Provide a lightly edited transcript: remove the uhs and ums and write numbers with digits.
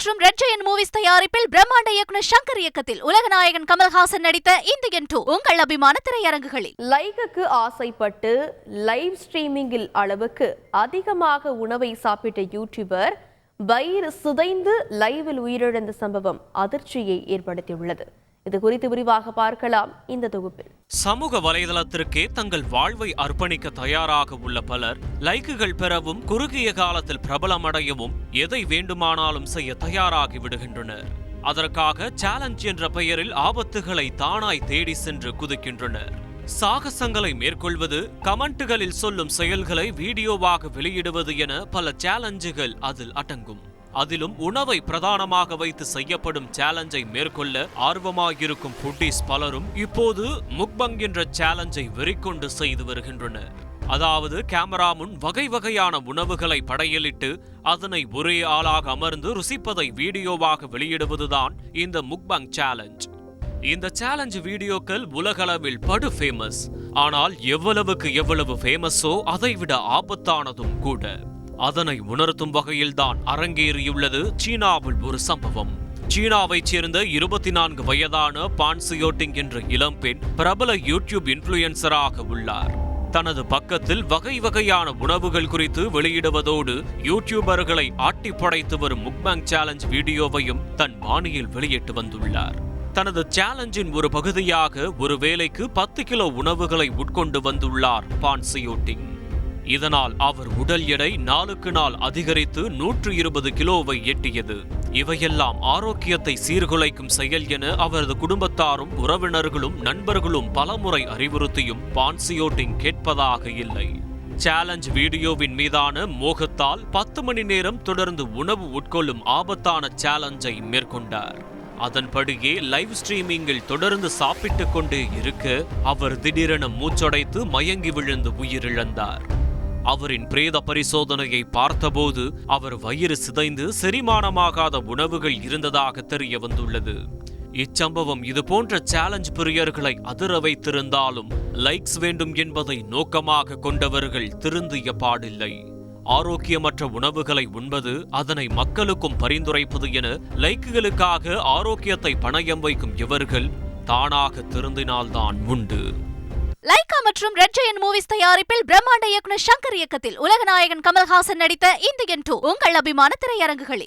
மற்றும் red giant movies தயாரிப்பில் பிரம்மாண்ட இயக்குனர் ஷங்கர் இயக்கத்தில் உலகநாயகன் கமல்ஹாசன் நடித்த இந்தியன் 2 உங்கள் அபிமான திரையரங்குகளில். லைக்குக்கு ஆசைப்பட்டு லைவ் ஸ்ட்ரீமிங்கில் அளவுக்கு அதிகமாக உணவை சாப்பிட்ட யூடியூபர் வயிறு சிதைந்து லைவில் உயிரிழந்த சம்பவம் அதிர்ச்சியை ஏற்படுத்தியுள்ளது. இது குறித்து விரிவாக பார்க்கலாம் இந்த தொகுப்பில். சமூக வலைதளத்திற்கே தங்கள் வாழ்வை அர்ப்பணிக்க தயாராக உள்ள பலர் லைக்குகள் பெறவும் குறுகிய காலத்தில் பிரபலமடையவும் எதை வேண்டுமானாலும் செய்ய தயாராகி விடுகின்றனர். அதற்காக சேலஞ்ச் என்ற பெயரில் ஆபத்துகளை தானாய் தேடி சென்று குதிக்கின்றனர். சாகசங்களை மேற்கொள்வது, கமெண்ட்டுகளில் சொல்லும் செயல்களை வீடியோவாக வெளியிடுவது என பல சேலஞ்சுகள் அதில் அடங்கும். அதிலும் உணவை பிரதானமாக வைத்து செய்யப்படும் சேலஞ்சை மேற்கொள்ள ஆர்வமாயிருக்கும் ஃபுட்டீஸ் பலரும் இப்போது முக்பங் என்ற சேலஞ்சை வெறிக்கொண்டு செய்து வருகின்றனர். அதாவது கேமரா முன் வகை வகையான உணவுகளை படையலிட்டு அதனை ஒரே ஆளாக அமர்ந்து ருசிப்பதை வீடியோவாக வெளியிடுவதுதான் இந்த முக்பங் சேலஞ்ச். இந்த சேலஞ்ச் வீடியோக்கள் உலகளவில் படு ஃபேமஸ். ஆனால் எவ்வளவு ஃபேமஸோ அதைவிட ஆபத்தானதும் கூட. அதனை உணர்த்தும் வகையில்தான் அரங்கேறியுள்ளது சீனாவில் ஒரு சம்பவம். சீனாவைச் சேர்ந்த 24 வயதான பான்சியோட்டிங் என்ற இளம்பெண் பிரபல யூடியூப் இன்ஃப்ளூயன்சராக உள்ளார். தனது பக்கத்தில் வகை வகையான உணவுகள் குறித்து வெளியிடுவதோடு யூடியூபர்களை ஆட்டி படைத்து வரும் முக்பங் சேலஞ்ச் வீடியோவையும் தன் பாணியில் வெளியிட்டு வந்துள்ளார். தனது சேலஞ்சின் ஒரு பகுதியாக ஒரு வேளைக்கு 10 கிலோ உணவுகளை உட்கொண்டு வந்துள்ளார் பான்சியோட்டிங். இதனால் அவர் உடல் எடை நாளுக்கு நாள் அதிகரித்து 120 கிலோவை எட்டியது. இவையெல்லாம் ஆரோக்கியத்தை சீர்குலைக்கும் செயல் என அவரது குடும்பத்தாரும் உறவினர்களும் நண்பர்களும் பலமுறை அறிவுறுத்தியும் பான்சியோட்டிங் கேட்பதாக இல்லை. சேலஞ்ச் வீடியோவின் மீதான மோகத்தால் 10 மணி நேரம் தொடர்ந்து உணவு உட்கொள்ளும் ஆபத்தான சேலஞ்சை மேற்கொண்டார். அதன்படியே லைவ் ஸ்ட்ரீமிங்கில் தொடர்ந்து சாப்பிட்டுக் கொண்டே இருக்க அவர் திடீரென மூச்சடைத்து மயங்கி விழுந்து உயிரிழந்தார். அவரின் பிரேத பரிசோதனையை பார்த்தபோது அவர் வயிறு சிதைந்து செரிமானமாகாத உணவுகள் இருந்ததாக தெரிய வந்துள்ளது. இச்சம்பவம் இதுபோன்ற சேலஞ்ச் பிரியர்களை அதிர வைத்திருந்தாலும் லைக்ஸ் வேண்டும் என்பதை நோக்கமாக கொண்டவர்கள் திருந்திய பாடில்லை. ஆரோக்கியமற்ற உணவுகளை உண்பது, அதனை மக்களுக்கும் பரிந்துரைப்பது என லைக்குகளுக்காக ஆரோக்கியத்தை பணயம் வைக்கும் இவர்கள் தானாக திருந்தினால்தான் உண்டு. லைகா மற்றும் ரெட் ஜெயண்ட் மூவிஸ் தயாரிப்பில் பிரம்மாண்ட இயக்குனர் ஷங்கர் இயக்கத்தில் உலகநாயகன் கமல்ஹாசன் நடித்த இந்தியன் 2 உங்கள் அபிமான திரையரங்குகளில்.